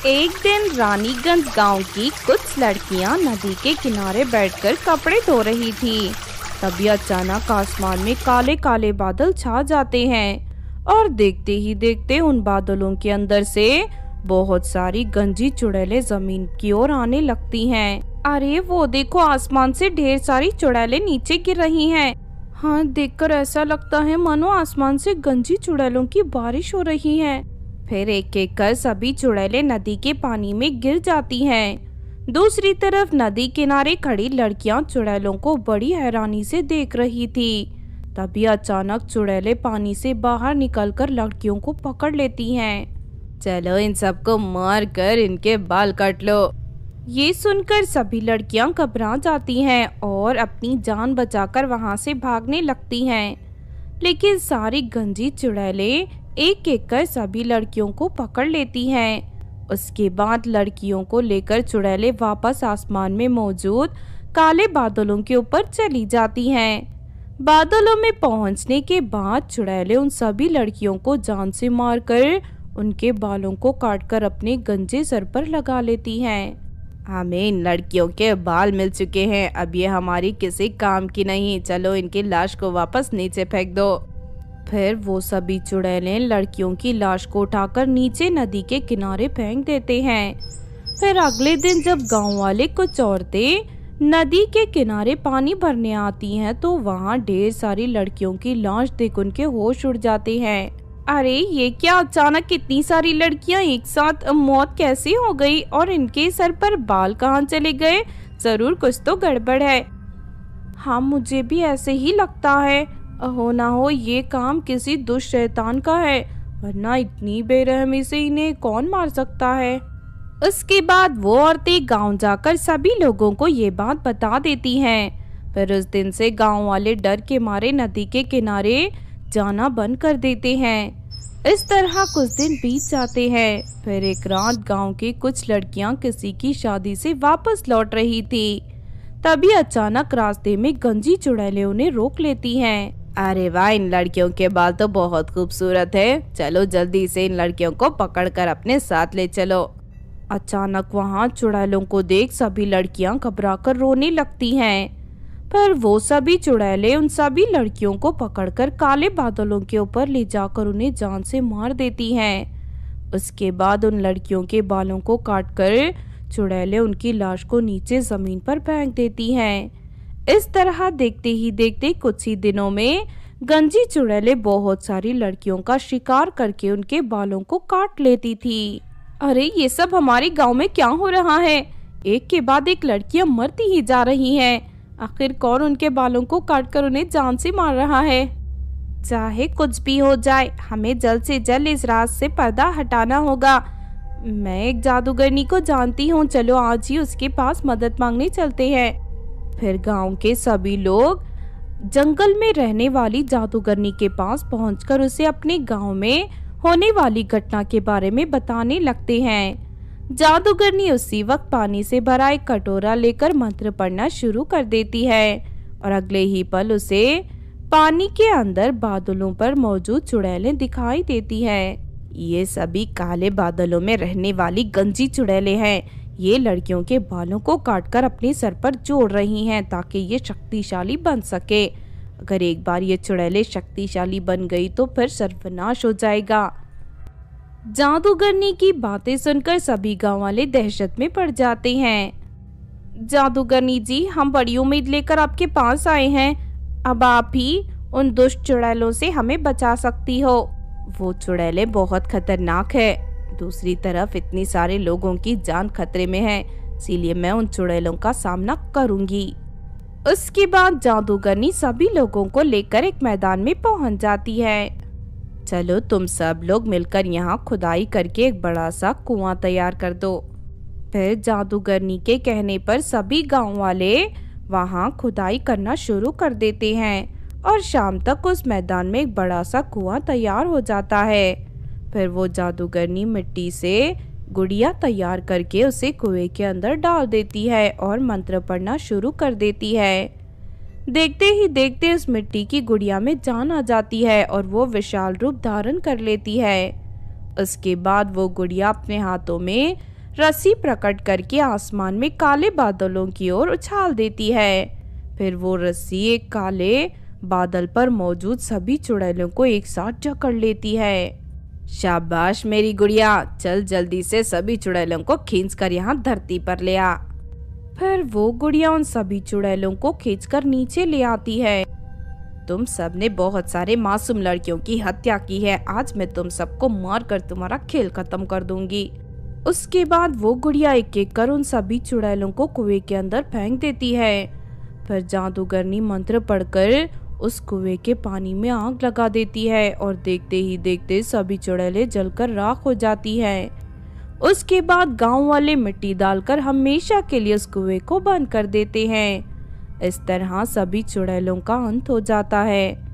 एक दिन रानीगंज गांव की कुछ लड़कियां नदी के किनारे बैठकर कपड़े धो रही थी। तभी अचानक आसमान में काले काले बादल छा जाते हैं और देखते ही देखते उन बादलों के अंदर से बहुत सारी गंजी चुड़ैलें जमीन की ओर आने लगती हैं। अरे वो देखो, आसमान से ढेर सारी चुड़ैलें नीचे गिर रही हैं। हाँ, देखकर ऐसा लगता है मानो आसमान से गंजी चुड़ैलों की बारिश हो रही है। फिर एक एक कर सभी चुड़ैलें नदी के पानी में गिर जाती हैं। दूसरी तरफ नदी किनारे खड़ी लड़कियां चुड़ैलों को बड़ी हैरानी से देख रही थी। तभी अचानक चुड़ैलें पानी से बाहर निकलकर लड़कियों को पकड़ लेती हैं। चलो इन सबको मार कर इनके बाल काट लो। ये सुनकर सभी लड़कियां घबरा जाती हैं और अपनी जान बचाकर वहां से भागने लगती हैं। लेकिन सारी गंजी चुड़ैलें एक एक कर सभी लड़कियों को पकड़ लेती हैं। उसके बाद लड़कियों को लेकर चुड़ैलें वापस आसमान में मौजूद काले बादलों के ऊपर चली जाती हैं। बादलों में पहुंचने के बाद चुड़ैलें उन सभी लड़कियों को जान से मारकर उनके बालों को काटकर अपने गंजे सर पर लगा लेती हैं। हमें इन लड़कियों के बाल मिल चुके हैं, अब ये हमारी किसी काम की नहीं। चलो इनकी लाश को वापस नीचे फेंक दो। फिर वो सभी चुड़ैलें लड़कियों की लाश को उठाकर नीचे नदी के किनारे फेंक देते हैं। फिर अगले दिन जब गांव वाले कुछ औरतें नदी के किनारे पानी भरने आती हैं तो वहां ढेर सारी लड़कियों की लाश देख उनके होश उड़ जाते हैं। अरे ये क्या, अचानक इतनी सारी लड़कियां एक साथ मौत कैसे हो गई और इनके सर पर बाल कहाँ चले गए? जरूर कुछ तो गड़बड़ है। हाँ, मुझे भी ऐसे ही लगता है। हो ना हो ये काम किसी दुष्ट शैतान का है, वरना इतनी बेरहमी से इन्हें कौन मार सकता है। उसके बाद वो औरतें गांव जाकर सभी लोगों को ये बात बता देती हैं। फिर उस दिन से गांव वाले डर के मारे नदी के किनारे जाना बंद कर देते हैं। इस तरह कुछ दिन बीत जाते हैं। फिर एक रात गांव की कुछ लड़कियां किसी की शादी से वापस लौट रही थी। तभी अचानक रास्ते में गंजी चुड़ैलें उन्हें रोक लेती हैं। अरे वाह, इन लड़कियों के बाल तो बहुत खूबसूरत है, चलो जल्दी से इन लड़कियों को पकड़कर अपने साथ ले चलो। अचानक वहां चुड़ैलों को देख सभी लड़कियां घबराकर रोने लगती हैं। पर वो सभी चुड़ैलें उन सभी लड़कियों को पकड़कर काले बादलों के ऊपर ले जाकर उन्हें जान से मार देती हैं। उसके बाद उन लड़कियों के बालों को काटकर चुड़ैलें उनकी लाश को नीचे जमीन पर फेंक देती हैं। इस तरह देखते ही देखते कुछ ही दिनों में गंजी चुड़ैलें बहुत सारी लड़कियों का शिकार करके उनके बालों को काट लेती थी। अरे ये सब हमारे गांव में क्या हो रहा है? एक के बाद एक लड़कियां मरती ही जा रही हैं। आखिर कौन उनके बालों को काटकर उन्हें जान से मार रहा है? चाहे कुछ भी हो जाए, हमें जल्द से जल्द इस राज से पर्दा हटाना होगा। मैं एक जादूगरनी को जानती हूँ, चलो आज ही उसके पास मदद मांगने चलते हैं। फिर गांव के सभी लोग जंगल में रहने वाली जादूगरनी के पास पहुंचकर उसे अपने गांव में होने वाली घटना के बारे में बताने लगते हैं। जादूगरनी उसी वक्त पानी से भरा एक कटोरा लेकर मंत्र पढ़ना शुरू कर देती है और अगले ही पल उसे पानी के अंदर बादलों पर मौजूद चुड़ैलें दिखाई देती हैं। ये सभी काले बादलों में रहने वाली गंजी चुड़ैलें हैं। ये लड़कियों के बालों को काटकर अपने सर पर जोड़ रही हैं ताकि ये शक्तिशाली बन सके। अगर एक बार ये चुड़ैलें शक्तिशाली बन गई तो फिर सर्वनाश हो जाएगा। जादूगरनी की बातें सुनकर सभी गांव वाले दहशत में पड़ जाते हैं। जादूगरनी जी, हम बड़ी उम्मीद लेकर आपके पास आए हैं। अब आप ही उन दुष्ट चुड़ैलों से हमें बचा सकती हो। वो चुड़ैलें बहुत खतरनाक है। दूसरी तरफ इतनी सारे लोगों की जान खतरे में है, इसीलिए मैं उन चुड़ैलों का सामना करूंगी। उसके बाद जादूगरनी सभी लोगों को लेकर एक मैदान में पहुंच जाती है। चलो तुम सब लोग मिलकर यहाँ खुदाई करके एक बड़ा सा कुआं तैयार कर दो। फिर जादूगरनी के कहने पर सभी गांव वाले वहाँ खुदाई करना शुरू कर देते हैं और शाम तक उस मैदान में एक बड़ा सा कुआं तैयार हो जाता है। फिर वो जादूगरनी मिट्टी से गुड़िया तैयार करके उसे कुएं के अंदर डाल देती है और मंत्र पढ़ना शुरू कर देती है। देखते ही देखते उस मिट्टी की गुड़िया में जान आ जाती है और वो विशाल रूप धारण कर लेती है। उसके बाद वो गुड़िया अपने हाथों में रस्सी प्रकट करके आसमान में काले बादलों की ओर उछाल देती है। फिर वो रस्सी एक काले बादल पर मौजूद सभी चुड़ैलों को एक साथ जकड़ लेती है। शाबाश मेरी गुड़िया, चल जल्दी से सभी चुड़ैलों को खींचकर यहाँ धरती पर ले आ। फिर वो गुड़िया उन सभी चुड़ैलों को खींचकर नीचे ले आती है। तुम सबने बहुत सारे मासूम लड़कियों की हत्या की है, आज मैं तुम सबको मारकर तुम्हारा खेल खत्म कर दूंगी। उसके बाद वो गुड़िया एक एक कर उन सभी चुड़ैलों को कुएं के अंदर फेंक देती है। फिर जादूगरनी मंत्र पढ़कर उस कुएं के पानी में आग लगा देती है और देखते ही देखते सभी चुड़ैलें जलकर राख हो जाती है। उसके बाद गांव वाले मिट्टी डालकर हमेशा के लिए उस कुएं को बंद कर देते हैं। इस तरह सभी चुड़ैलों का अंत हो जाता है।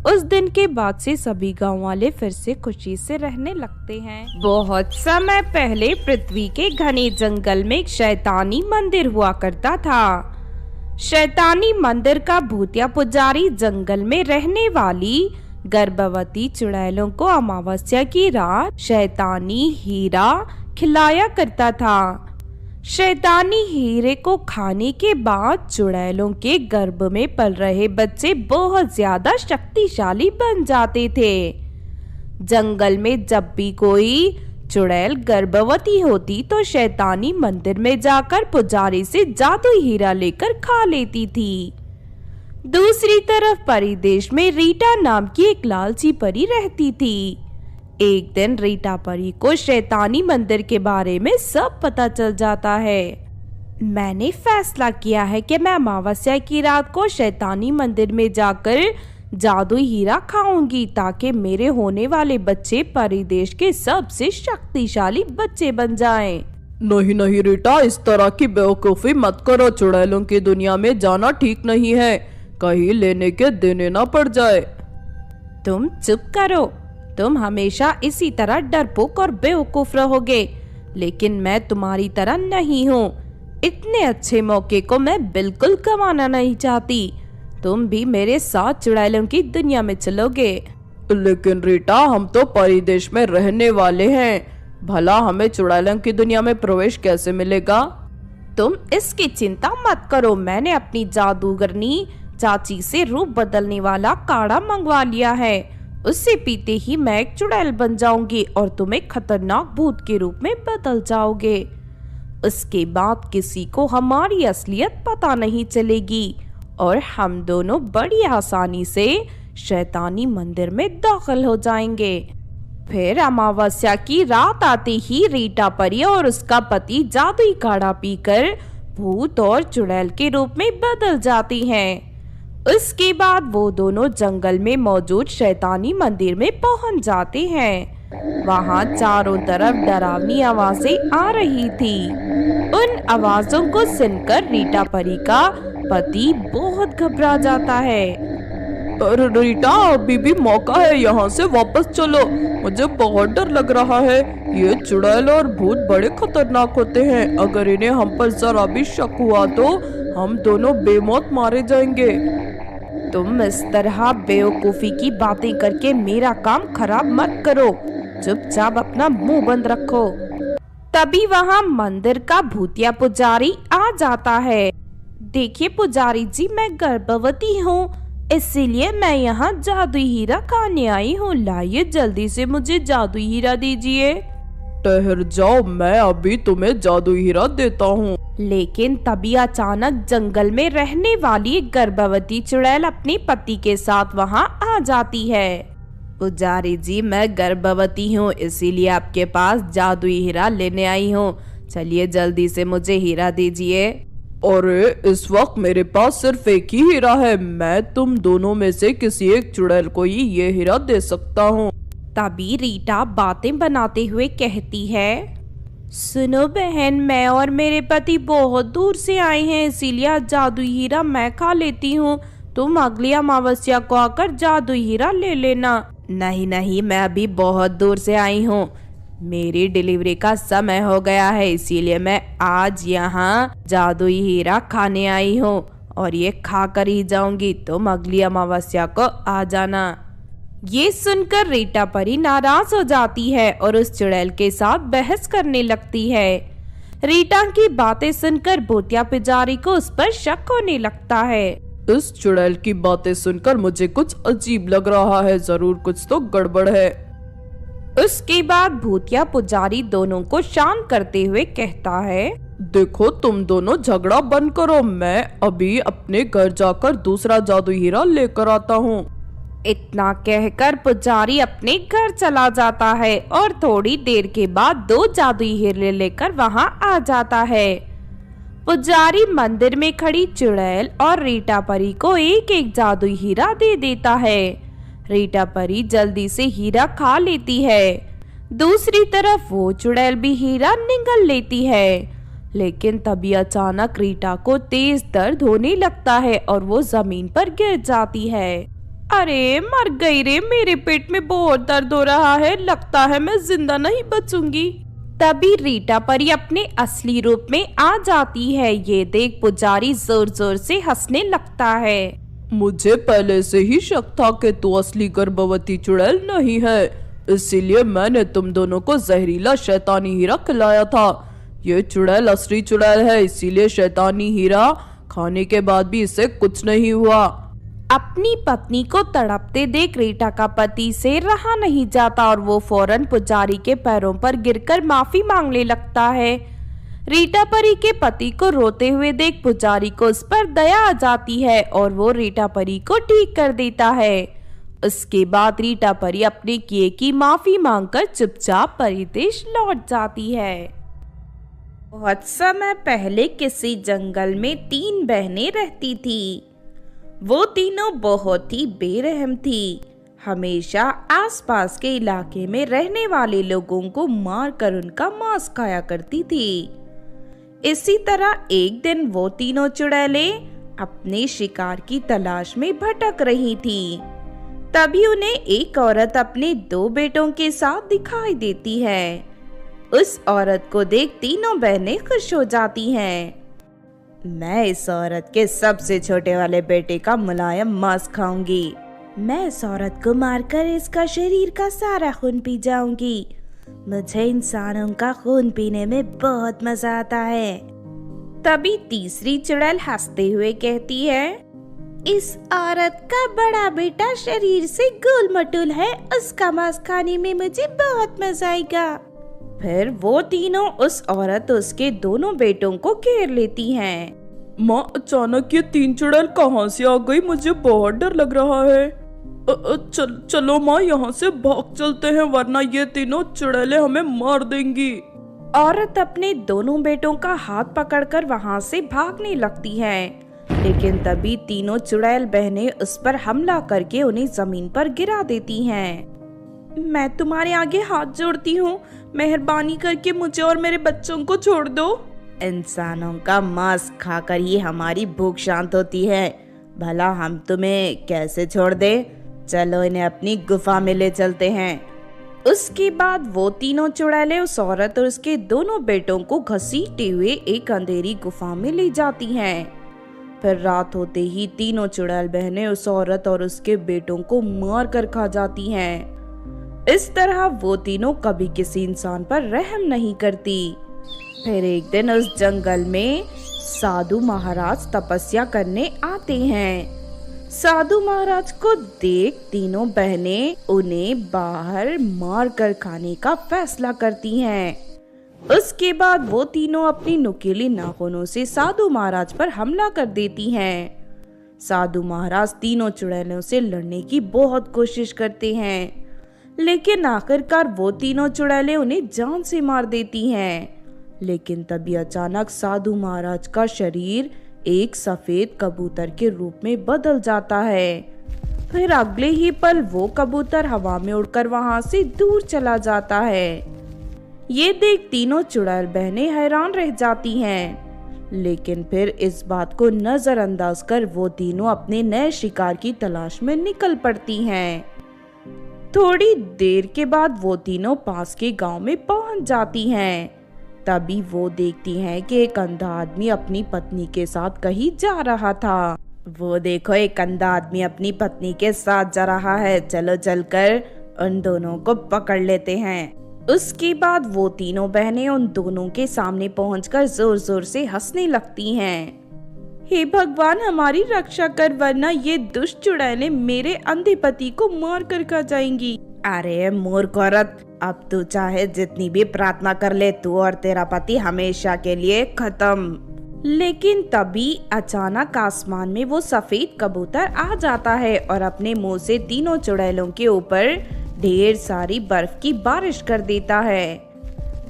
उस दिन के बाद से सभी गांव वाले फिर से खुशी से रहने लगते हैं। बहुत समय पहले पृथ्वी के घने जंगल में एक शैतानी मंदिर हुआ करता था। शैतानी मंदिर का भूतिया पुजारी जंगल में रहने वाली गर्भवती चुड़ैलों को अमावस्या की रात शैतानी हीरा खिलाया करता था। शैतानी हीरे को खाने के बाद चुड़ैलों के गर्भ में पल रहे बच्चे बहुत ज्यादा शक्तिशाली बन जाते थे। जंगल में जब भी कोई चुड़ैल गर्भवती होती तो शैतानी मंदिर में जाकर पुजारी से जादुई हीरा लेकर खा लेती थी। दूसरी तरफ परिदेश में रीटा नाम की एक लालची परी रहती थी। एक दिन रीटा परी को शैतानी मंदिर के बारे में सब पता चल जाता है। मैंने फैसला किया है कि मैं अमावस्या की रात को शैतानी मंदिर में जाकर जादुई हीरा खाऊंगी ताकि मेरे होने वाले बच्चे परिदेश के सबसे शक्तिशाली बच्चे बन जाएं। नहीं नहीं रीटा, इस तरह की बेवकूफी मत करो। चुड़ैलों की दुनिया में जाना ठीक नहीं है, कहीं लेने के देने ना पड़ जाए। तुम चुप करो, तुम हमेशा इसी तरह डरपोक और बेवकूफ रहोगे, लेकिन मैं तुम्हारी तरह नहीं हूँ। इतने अच्छे मौके को मैं बिल्कुल गंवाना नहीं चाहती। तुम भी मेरे साथ चुड़ैलों की दुनिया में चलोगे। लेकिन रीटा, हम तो परिदेश में रहने वाले हैं, भला हमें चुड़ैलों की दुनिया में प्रवेश कैसे मिलेगा? तुम इसकी चिंता मत करो, मैंने अपनी जादूगरनी चाची से रूप बदलने वाला काढ़ा मंगवा लिया है। उससे पीते ही मैं एक चुड़ैल बन जाऊंगी और तुम एक खतरनाक भूत के रूप में बदल जाओगे। उसके बाद किसी को हमारी असलियत पता नहीं चलेगी और हम दोनों बड़ी आसानी से शैतानी मंदिर में दाखिल हो जाएंगे। फिर अमावस्या की रात आते ही रीटा परी और उसका पति जादुई काढ़ा पीकर भूत और चुड़ैल के रूप में बदल जाती हैं। उसके बाद वो दोनों जंगल में मौजूद शैतानी मंदिर में पहुंच जाते हैं। वहां चारों तरफ डरावनी आवाजें आ रही थी। उन आवाजों को सुनकर रीटा परी का पति बहुत घबरा जाता है। अरे रीटा, अभी भी मौका है, यहाँ से वापस चलो, मुझे बहुत डर लग रहा है। ये चुड़ैल और भूत बड़े खतरनाक होते हैं, अगर इन्हें हम पर जरा भी शक हुआ तो हम दोनों बेमौत मारे जाएंगे। तुम इस तरह बेवकूफी की बातें करके मेरा काम खराब मत करो, चुपचाप अपना मुंह बंद रखो। तभी वहाँ मंदिर का भूतिया पुजारी आ जाता है। देखिए पुजारी जी, मैं गर्भवती हूँ, इसीलिए मैं यहाँ जादुई हीरा खाने आई हूँ। लाइए जल्दी से मुझे जादुई हीरा दीजिए। ठहर जाओ, मैं अभी तुम्हें जादुई हीरा देता हूँ। लेकिन तभी अचानक जंगल में रहने वाली एक गर्भवती चुड़ैल अपने पति के साथ वहाँ आ जाती है। पुजारी जी, मैं गर्भवती हूँ, इसीलिए आपके पास जादुई हीरा लेने आई हूँ। चलिए जल्दी से मुझे हीरा दीजिए। अरे इस वक्त मेरे पास सिर्फ एक ही हीरा है, मैं तुम दोनों में से किसी एक चुड़ैल को ही ये हीरा दे सकता हूँ। तभी रीटा बातें बनाते हुए कहती है, सुनो बहन, मैं और मेरे पति बहुत दूर से आए हैं, इसीलिए जादुई हीरा मैं खा लेती हूँ। तुम अगली अमावस्या को आकर जादुई हीरा ले लेना। नहीं नहीं, मैं अभी बहुत दूर से आई हूँ, मेरी डिलीवरी का समय हो गया है, इसीलिए मैं आज यहाँ जादुई हीरा खाने आई हूँ और ये खा कर ही जाऊंगी। तुम अगली अमावस्या को आ जाना। ये सुनकर रीटा परी नाराज हो जाती है और उस चुड़ैल के साथ बहस करने लगती है। रीटा की बातें सुनकर भूतिया पुजारी को उस पर शक होने लगता है। इस चुड़ैल की बातें सुनकर मुझे कुछ अजीब लग रहा है, जरूर कुछ तो गड़बड़ है। उसके बाद भूतिया पुजारी दोनों को शांत करते हुए कहता है, देखो तुम दोनों झगड़ा बंद करो, मैं अभी अपने घर जाकर दूसरा जादू हीरा लेकर आता हूँ। इतना कहकर पुजारी अपने घर चला जाता है और थोड़ी देर के बाद 2 जादुई हीरे लेकर वहां आ जाता है। पुजारी मंदिर में खड़ी चुड़ैल और रीटा परी को एक एक जादुई हीरा दे देता है। रीटा परी जल्दी से हीरा खा लेती है। दूसरी तरफ वो चुड़ैल भी हीरा निगल लेती है, लेकिन तभी अचानक रीटा को तेज दर्द होने लगता है और वो जमीन पर गिर जाती है। अरे मर गई रे, मेरे पेट में बहुत दर्द हो रहा है, लगता है मैं जिंदा नहीं बचूंगी। तभी रीटा परी अपने असली रूप में आ जाती है। ये देख पुजारी जोर जोर से हंसने लगता है। मुझे पहले से ही शक था कि तू असली गर्भवती चुड़ैल नहीं है, इसीलिए मैंने तुम दोनों को जहरीला शैतानी हीरा खिलाया था। ये चुड़ैल असली चुड़ैल है, इसीलिए शैतानी हीरा खाने के बाद भी इसे कुछ नहीं हुआ। अपनी पत्नी को तड़पते देख रीटा का पति से रहा नहीं जाता और वो फौरन पुजारी के पैरों पर गिरकर माफी मांगने लगता है। रीटा परी के पति को रोते हुए देख पुजारी को उस पर दया आ जाती है और वो रीटा परी को ठीक कर देता है। उसके बाद रीटा परी अपने किए की माफी मांगकर चुपचाप परिदेश लौट जाती है। बहुत समय पहले किसी जंगल में 3 बहनें रहती थी। वो तीनों बहुत ही बेरहम थी। हमेशा आसपास के इलाके में रहने वाले लोगों को मारकर उनका मांस खाया करती थी। इसी तरह एक दिन वो तीनों चुड़ैलें अपने शिकार की तलाश में भटक रही थी। तभी उन्हें एक औरत अपने 2 बेटों के साथ दिखाई देती है। उस औरत को देख तीनों बहनें खुश हो जाती हैं। मैं इस औरत के सबसे छोटे वाले बेटे का मुलायम मांस खाऊंगी। मैं इस औरत को मारकर इसका शरीर का सारा खून पी जाऊंगी। मुझे इंसानों का खून पीने में बहुत मजा आता है। तभी तीसरी चुड़ैल हंसते हुए कहती है, इस औरत का बड़ा बेटा शरीर से गोल मटोल है, उसका मांस खाने में मुझे बहुत मजा आएगा। फिर वो तीनों उस औरत उसके दोनों बेटों को घेर लेती हैं। माँ, अचानक ये 3 चुड़ैल कहाँ से आ गई? मुझे बहुत डर लग रहा है। चलो माँ, यहाँ से भाग चलते हैं, वरना ये तीनों चुड़ैलें हमें मार देंगी। औरत अपने दोनों बेटों का हाथ पकड़कर वहाँ से भागने लगती है, लेकिन तभी तीनों चुड़ैल बहनें उस पर हमला करके उन्हें जमीन पर गिरा देती हैं। मैं तुम्हारे आगे हाथ जोड़ती हूँ, मेहरबानी करके मुझे और मेरे बच्चों को छोड़ दो। इंसानों का मांस खाकर ही हमारी भूख शांत होती है, भला हम तुम्हें कैसे छोड़ दे? चलो इन्हें अपनी गुफा में ले चलते हैं। उसके बाद वो तीनों चुड़ैलें उस औरत और उसके दोनों बेटों को घसीटते हुए एक अंधेरी गुफा में ले जाती हैं। फिर रात होते ही तीनों चुड़ैल बहनें उस औरत और उसके बेटों को मार कर खा जाती हैं। इस तरह वो तीनों कभी किसी इंसान पर रहम नहीं करती। फिर एक दिन उस जंगल में साधु महाराज तपस्या करने आते हैं। साधु महाराज को देख तीनों बहनें उन्हें बाहर मार कर खाने का फैसला करती हैं। उसके बाद वो तीनों अपनी नुकीली नाखूनों से साधु महाराज पर हमला कर देती हैं। साधु महाराज तीनों चुड़ैलों से लड़ने की बहुत कोशिश करते हैं, लेकिन आखिरकार वो तीनों चुड़ैलें उन्हें जान से मार देती हैं। लेकिन तभी अचानक साधु महाराज का शरीर एक सफेद कबूतर के रूप में बदल जाता है। फिर अगले ही पल वो कबूतर हवा में उड़कर वहां से दूर चला जाता है। ये देख तीनों चुड़ैल बहनें हैरान रह जाती हैं, लेकिन फिर इस बात को नजरअंदाज कर वो तीनों अपने नए शिकार की तलाश में निकल पड़ती हैं। थोड़ी देर के बाद वो तीनों पास के गांव में पहुंच जाती हैं। तभी वो देखती हैं कि एक अंधा आदमी अपनी पत्नी के साथ कहीं जा रहा था। वो देखो, एक अंधा आदमी अपनी पत्नी के साथ जा रहा है, चलो चलकर उन दोनों को पकड़ लेते हैं। उसके बाद वो तीनों बहनें उन दोनों के सामने पहुंचकर जोर जोर से हंसने लगती हैं। हे भगवान, हमारी रक्षा कर, वरना ये दुष्ट चुड़ैलें मेरे अंधे पति को मार कर खा जाएंगी। अरे मूर्ख औरत, अब तू चाहे जितनी भी प्रार्थना कर ले, तू और तेरा पति हमेशा के लिए खत्म। लेकिन तभी अचानक आसमान में वो सफेद कबूतर आ जाता है और अपने मुंह से तीनों चुड़ैलों के ऊपर ढेर सारी बर्फ की बारिश कर देता है।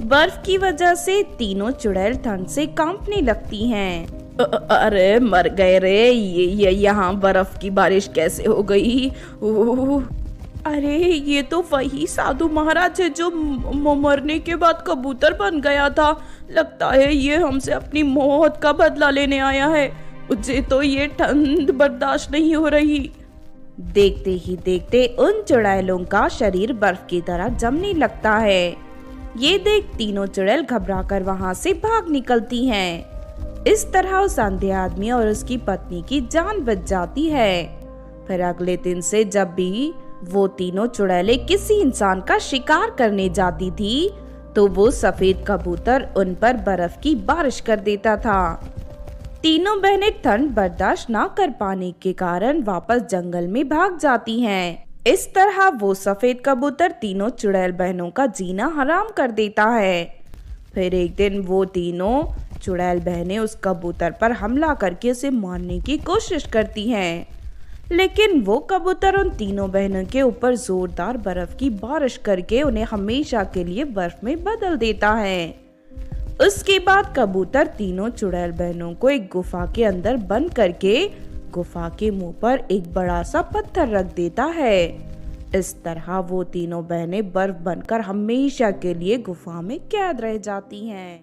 बर्फ की वजह से तीनों चुड़ैल ठंड से कांपने लगती हैं। अरे मर गए रे, ये यहाँ बर्फ की बारिश कैसे हो गई? अरे ये तो वही साधु महाराज है जो मरने के बाद कबूतर बन गया था। लगता है ये हमसे अपनी मौत का बदला लेने आया है। मुझे तो ये ठंड बर्दाश्त नहीं हो रही। देखते ही देखते उन चुड़ैलों का शरीर बर्फ की तरह जमने लगता है। ये देख तीनों चुड़ैल घबराकर वहां से भाग निकलती हैं। इस तरह उस अंधे आदमी और उसकी पत्नी की जान बच जाती है। फिर अगले दिन से जब भी वो तीनों चुड़ैलें किसी इंसान का शिकार करने जाती थी, तो वो सफेद कबूतर उन पर बर्फ की बारिश कर देता था। तीनों बहनें ठंड बर्दाश्त न कर पाने के कारण वापस जंगल में भाग जाती हैं। इस तरह वो सफेद कबूतर तीनों चुड़ैल बहनों का जीना हराम कर देता है। फिर एक दिन वो तीनों चुड़ैल बहनें उस कबूतर पर हमला करके उसे मारने की कोशिश करती हैं, लेकिन वो कबूतर उन तीनों बहनों के ऊपर जोरदार बर्फ की बारिश करके उन्हें हमेशा के लिए बर्फ में बदल देता है। उसके बाद कबूतर तीनों चुड़ैल बहनों को एक गुफा के अंदर बंद करके गुफा के मुंह पर एक बड़ा सा पत्थर रख देता है। इस तरह वो तीनों बहनें बर्फ बनकर हमेशा के लिए गुफा में कैद रह जाती हैं।